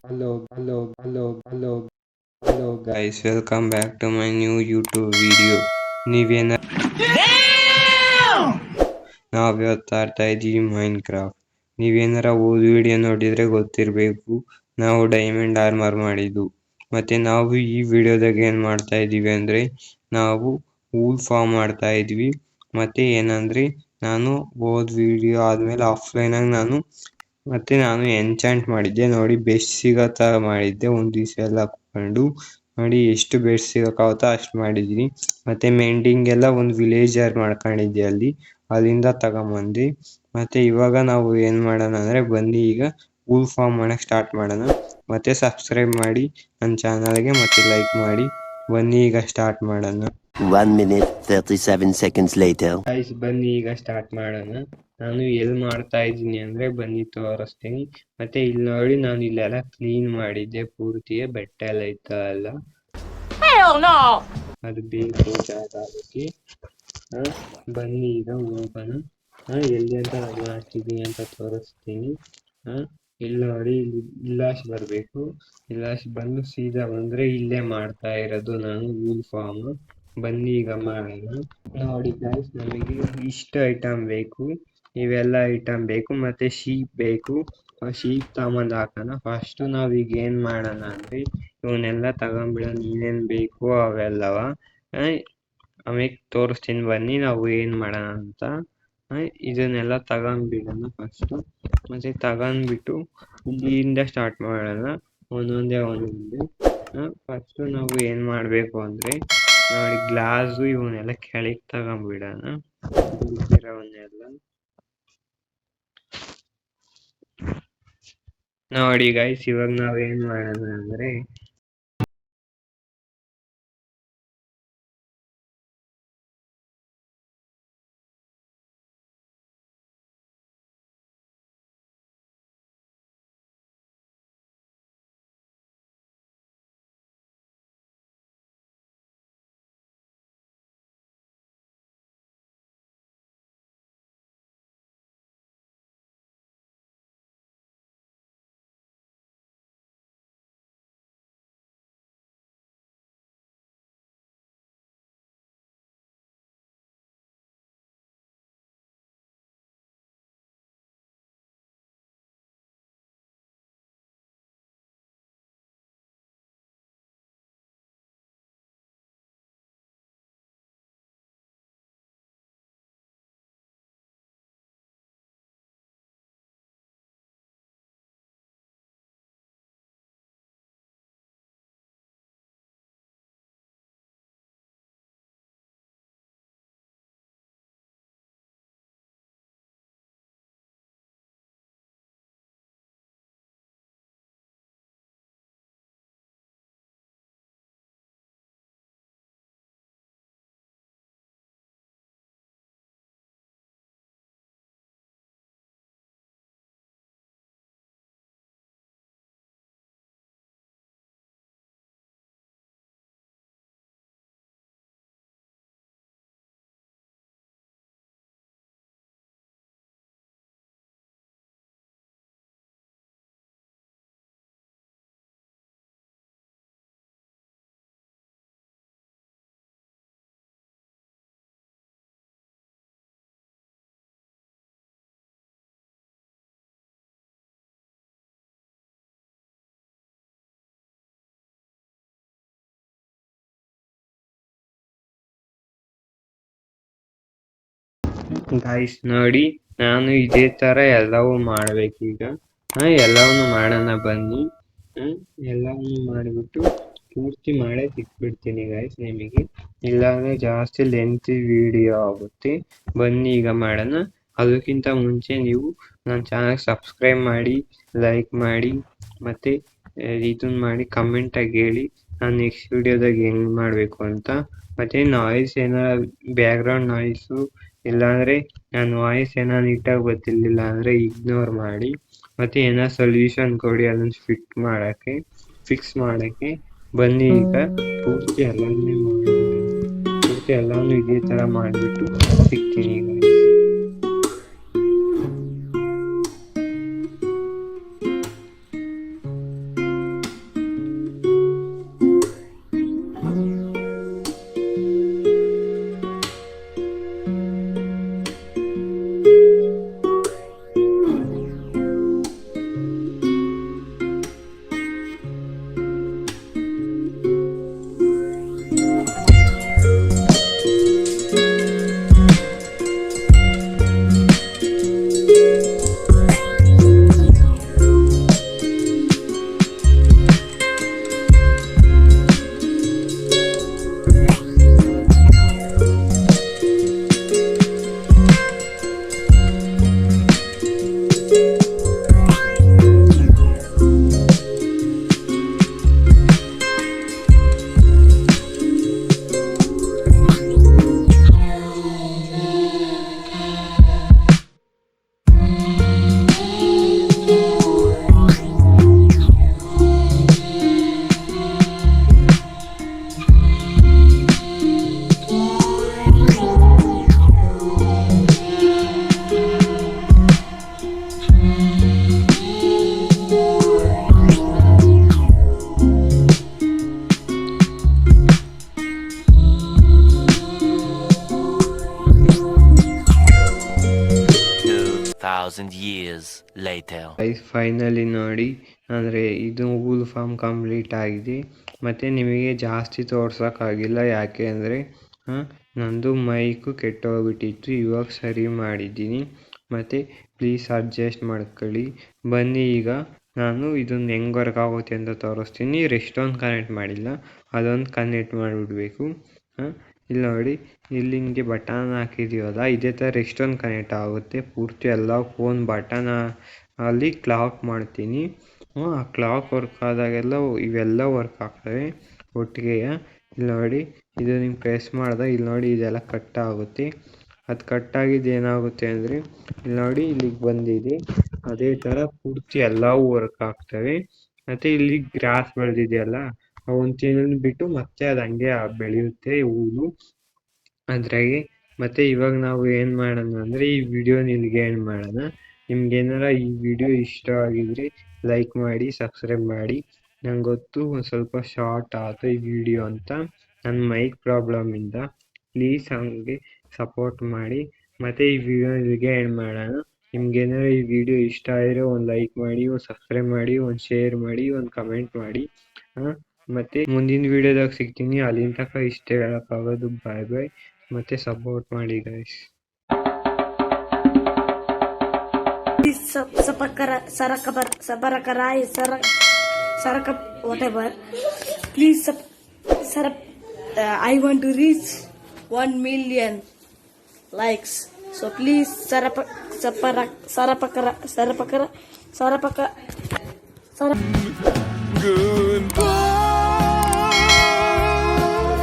Hello guys, welcome back to my new YouTube video. ನೀವೇನ ನಾವು ಇವತ್ತು ಆಡ್ತಾ ಇದ್ದೀವಿ ಮೈನ್ಕ್ರಾಫ್ಟ್. ನೀವೇನಾರ ಓದ್ ವಿಡಿಯೋ ನೋಡಿದ್ರೆ ಗೊತ್ತಿರಬೇಕು, ನಾವು ಡೈಮಂಡ್ ಆರ್ಮರ್ ಮಾಡಿದ್ದು. ಮತ್ತೆ ನಾವು ಈ ವಿಡಿಯೋದಾಗ ಏನ್ ಮಾಡ್ತಾ ಇದೀವಿ ಅಂದ್ರೆ ನಾವು ವೂಲ್ ಫಾರ್ಮ್ ಮಾಡ್ತಾ ಇದ್ವಿ. ಮತ್ತೆ ಏನಂದ್ರೆ ನಾನು ಓದ್ ವಿಡಿಯೋ ಆದ್ಮೇಲೆ ಆಫ್ಲೈನ್ ಆಗಿ ನಾನು ಎನ್ಚಾಂಟ್ ಮಾಡಿದ್ದೆ ನೋಡಿ, ಬೆಸ್ಟ್ ಸಿಗತ್ತ ಮಾಡಿದ್ದೆ. ಒಂದ್ ದಿವಸ ಎಲ್ಲ ಕುತ್ಕೊಂಡು ನೋಡಿ ಎಷ್ಟು ಬೆಸ್ಟ್ ಸಿಗಕ್ಕಾಗುತ್ತೋ ಅಷ್ಟು ಮಾಡಿದೀನಿ. ಮತ್ತೆ ಮೆಂಡಿಂಗ್ ಎಲ್ಲ ಒಂದು ವಿಲೇಜರ್ ಮಾಡ್ಕೊಂಡಿದ್ದೆ, ಅಲ್ಲಿಂದ ತಗೊಂಬಂದಿ. ಮತ್ತೆ ಇವಾಗ ನಾವು ಏನ್ ಮಾಡೋಣ ಅಂದ್ರೆ ಬನ್ನಿ ಈಗ ವೂಲ್ ಫಾರ್ಮ್ ಮಾಡಕ್ ಸ್ಟಾರ್ಟ್ ಮಾಡೋಣ. ಮತ್ತೆ ಸಬ್ಸ್ಕ್ರೈಬ್ ಮಾಡಿ ನನ್ನ ಚಾನಲ್ಗೆ, ಮತ್ತೆ ಲೈಕ್ ಮಾಡಿ. ಬನ್ನಿ ಈಗ ಸ್ಟಾರ್ಟ್ ಮಾಡೋಣ. 1 minute 37 seconds later. ಗೈಸ್ ಬನ್ನಿ ಈಗ ಸ್ಟಾರ್ಟ್ ಮಾಡೋಣ. ನಾನು ಎಲ್ಲಿ ಮಾಡ್ತಾ ಇದ್ದೀನಿ ಅಂದ್ರೆ ಬನ್ನಿ ತೋರಿಸ್ತೀನಿ. ಮತ್ತೆ ಇಲ್ಲಿ ನೋಡಿ, ನಾನು ಇಲ್ಲೆಲ್ಲ ಕ್ಲೀನ್ ಮಾಡಿದ್ದೆ ಪೂರ್ತಿಗೆ, ಬೆಟ್ಟ ಎಲ್ಲ ಇತ್ತಲ್ಲ ಅದು ಬೇಕು ಜಾಗ ಅದಕ್ಕೆ. ಬನ್ನಿ ಈಗ ಹೋಗೋಣ. ಎಲ್ಲಿ ಅಂತ ನಾನು ಹಾಕಿದ್ದೀನಿ ಅಂತ ತೋರಿಸ್ತೀನಿ. ಇಲ್ಲಿ ನೋಡಿ, ಇಲ್ಲಾಶ್ ಬರಬೇಕು. ಇಲ್ಲಾಶ್ ಬಂದು ಸೀದಾ ಬಂದ್ರೆ ಇಲ್ಲೇ ಮಾಡ್ತಾ ಇರೋದು ನಾನು ವೂಲ್ ಫಾರ್ಮ್. ಬನ್ನಿ ಈಗ ಮಾಡೋಣ. ನೋಡಿ ಗೈಸ್, ನಮಗೆ ಇಷ್ಟು ಐಟಮ್ ಬೇಕು, ಇವೆಲ್ಲ ಐಟಮ್ ಬೇಕು. ಮತ್ತೆ ಶೀಪ್ ಬೇಕು, ಶೀಪ್ ತಗೊಂಬಂದು ಹಾಕೋಣ. ಫಸ್ಟ್ ನಾವೀಗ ಏನ್ ಮಾಡೋಣ ಅಂದ್ರೆ ಇವನ್ನೆಲ್ಲ ತಗೊಂಡ್ಬಿಡೋಣ. ಏನೇನ್ ಬೇಕು ಅವೆಲ್ಲವ ಆಮೇಲೆ ತೋರಿಸ್ತೀನಿ ಬನ್ನಿ ನಾವು ಏನ್ ಮಾಡೋಣ ಅಂತ. ಇದನ್ನೆಲ್ಲ ತಗೊಂಡ್ಬಿಡೋಣ ಫಸ್ಟ್. ಮತ್ತೆ ತಗೊಂಡ್ಬಿಟ್ಟು ಇಲ್ಲಿಂದ ಸ್ಟಾರ್ಟ್ ಮಾಡೋಣ, ಒಂದೊಂದೇ. ಫಸ್ಟ್ ನಾವು ಏನ್ ಮಾಡ್ಬೇಕು ಅಂದ್ರೆ ನೋಡಿ, ಗ್ಲಾಸು ಇವನ್ನೆಲ್ಲ ಕೆಳಗೆ ತಗೊಂಡ್ಬಿಡೋಣ, ಉಳಿದಿರೋವನ್ನೆಲ್ಲ. ನೋಡಿ ಗೈಸ್, ಇವಾಗ ನಾವೇನ್ ಮಾಡೋಣ ಅಂದ್ರೆ ಗಾಯ್ಸ್ ನೋಡಿ, ನಾನು ಇದೇ ತರ ಎಲ್ಲವೂ ಮಾಡ್ಬೇಕೀಗ. ಎಲ್ಲವನ್ನು ಮಾಡೋಣ ಬನ್ನಿ. ಎಲ್ಲವನ್ನು ಮಾಡಿಬಿಟ್ಟು ಪೂರ್ತಿ ಮಾಡೇ ಸಿಕ್ಬಿಡ್ತೀನಿ ಗೈಸ್ ನಿಮಗೆ, ಇಲ್ಲಾಂದ್ರೆ ಜಾಸ್ತಿ ಲೆಂತ್ ವಿಡಿಯೋ ಆಗುತ್ತೆ. ಬನ್ನಿ ಈಗ ಮಾಡೋಣ. ಅದಕ್ಕಿಂತ ಮುಂಚೆ ನೀವು ನನ್ನ ಚಾನಲ್ ಸಬ್ಸ್ಕ್ರೈಬ್ ಮಾಡಿ, ಲೈಕ್ ಮಾಡಿ, ಮತ್ತೆ ಇದನ್ನ ಮಾಡಿ, ಕಮೆಂಟಾಗಿ ಹೇಳಿ ನಾನು ನೆಕ್ಸ್ಟ್ ವಿಡಿಯೋದಾಗ ಹೆಂಗ್ ಮಾಡಬೇಕು ಅಂತ. ಮತ್ತೆ ನಾಯ್ಸ್ ಏನಾರ ಬ್ಯಾಕ್ಗ್ರೌಂಡ್ ನಾಯ್ಸು ಇಲ್ಲಾಂದ್ರೆ ನನ್ನ ವಾಯ್ಸ್ ಏನೋ ನೀಟಾಗಿ ಗೊತ್ತಿರ್ಲಿಲ್ಲ ಅಂದ್ರೆ ಇಗ್ನೋರ್ ಮಾಡಿ. ಮತ್ತೆ ಏನೋ ಸೊಲ್ಯೂಷನ್ ಕೊಡಿ ಅದನ್ನ ಫಿಕ್ಸ್ ಮಾಡಕ್ಕೆ. ಬನ್ನಿ ಈಗ ಪೂರ್ತಿ ಎಲ್ಲಾನು ಇದೇ ತರ ಮಾಡಿಬಿಟ್ಟು ಸಿಗ್ತೀನಿ ಈಗ. 2,000 years later. ಫೈನಲಿ ನೋಡಿ, ಅಂದರೆ ಇದು ವೂಲ್ ಫಾರ್ಮ್ ಕಂಪ್ಲೀಟ್ ಆಗಿದೆ. ಮತ್ತು ನಿಮಗೆ ಜಾಸ್ತಿ ತೋರ್ಸೋಕ್ಕಾಗಿಲ್ಲ, ಯಾಕೆ ಅಂದರೆ ನಂದು ಮೈಕು ಕೆಟ್ಟೋಗ್ಬಿಟ್ಟಿತ್ತು. ಇವಾಗ ಸರಿ ಮಾಡಿದ್ದೀನಿ. ಮತ್ತು ಪ್ಲೀಸ್ ಅಡ್ಜಸ್ಟ್ ಮಾಡ್ಕೊಳ್ಳಿ. ಬನ್ನಿ ಈಗ ನಾನು ಇದನ್ನು ಹೆಂಗೆ ವರ್ಕ್ ಆಗುತ್ತೆ ಅಂತ ತೋರಿಸ್ತೀನಿ. ರೆಸ್ಟೋನ್ ಕನೆಕ್ಟ್ ಮಾಡಿಲ್ಲ, ಅದೊಂದು ಕನೆಕ್ಟ್ ಮಾಡಿಬಿಡ್ಬೇಕು. ಇಲ್ಲಿ ನೋಡಿ, ಇಲ್ಲಿ ಹಿಂಗೆ ಬಟನ್ ಹಾಕಿದೀವಲ್ಲ, ಇದೇ ಥರ ರೆಸ್ಟೋನ್ ಕನೆಕ್ಟ್ ಆಗುತ್ತೆ ಪೂರ್ತಿ ಎಲ್ಲ ಫೋನ್ ಬಟನ್. ಅಲ್ಲಿ ಕ್ಲಾಕ್ ಮಾಡ್ತೀನಿ. ಆ ಕ್ಲಾಕ್ ವರ್ಕ್ ಆದಾಗೆಲ್ಲ ಇವೆಲ್ಲ ವರ್ಕ್ ಆಗ್ತವೆ ಒಟ್ಟಿಗೆ. ಇಲ್ಲಿ ನೋಡಿ, ಇದು ನಿಮ್ಗೆ ಪ್ರೆಸ್ ಮಾಡಿದಾಗ ಇಲ್ಲಿ ನೋಡಿ ಇದೆಲ್ಲ ಕಟ್ ಆಗುತ್ತೆ. ಅದು ಕಟ್ಟಾಗಿದ್ದು ಏನಾಗುತ್ತೆ ಅಂದರೆ ಇಲ್ಲಿ ನೋಡಿ, ಇಲ್ಲಿಗೆ ಬಂದಿದೆ. ಅದೇ ಥರ ಪೂರ್ತಿ ಎಲ್ಲವೂ ವರ್ಕ್ ಆಗ್ತವೆ. ಮತ್ತು ಇಲ್ಲಿ ಗ್ರಾಸ್ ಬೆಳೆದಿದೆಯಲ್ಲ, ಒಂದು ತಿಂಗಳು ಬಿಟ್ಟು ಮತ್ತೆ ಅದು ಹಂಗೆ ಬೆಳೆಯುತ್ತೆ ಹೂವು ಅದ್ರಾಗೆ. ಮತ್ತು ಇವಾಗ ನಾವು ಏನು ಮಾಡೋಣ ಅಂದರೆ ಈ ವಿಡಿಯೋನ ಇಲ್ಲಿಗೆ ಏನು ಮಾಡೋಣ. ನಿಮ್ಗೇನಾರ ಈ ವಿಡಿಯೋ ಇಷ್ಟ ಆಗಿದ್ರೆ ಲೈಕ್ ಮಾಡಿ, ಸಬ್ಸ್ಕ್ರೈಬ್ ಮಾಡಿ. ನಂಗೆ ಗೊತ್ತು ಒಂದು ಸ್ವಲ್ಪ ಶಾರ್ಟ್ ಆಯ್ತು ಈ ವಿಡಿಯೋ ಅಂತ, ನನ್ನ ಮೈಕ್ ಪ್ರಾಬ್ಲಮಿಂದ. ಪ್ಲೀಸ್ ಹಂಗೆ ಸಪೋರ್ಟ್ ಮಾಡಿ. ಮತ್ತು ಈ ವಿಡಿಯೋ ಇಲ್ಲಿಗೆ ಏನು ಮಾಡೋಣ. ನಿಮ್ಗೇನಾರ ಈ ವಿಡಿಯೋ ಇಷ್ಟ ಆದರೆ ಒಂದು ಲೈಕ್ ಮಾಡಿ, ಒಂದು ಸಬ್ಸ್ಕ್ರೈಬ್ ಮಾಡಿ, ಒಂದು ಶೇರ್ ಮಾಡಿ, ಒಂದು ಕಮೆಂಟ್ ಮಾಡಿ. ಮತ್ತು ಮುಂದಿನ ವಿಡಿಯೋದಾಗ ಸಿಗ್ತೀನಿ. ಅಲ್ಲಿನ ತನಕ ಇಷ್ಟೇ ಹೇಳೋಕ್ಕಾಗೋದು. ಬಾಯ್ ಬಾಯ್. ಮತ್ತು ಸಪೋರ್ಟ್ ಮಾಡಿ guys. Whatever. Please, I want to reach 1 million likes. So please, sarapakara.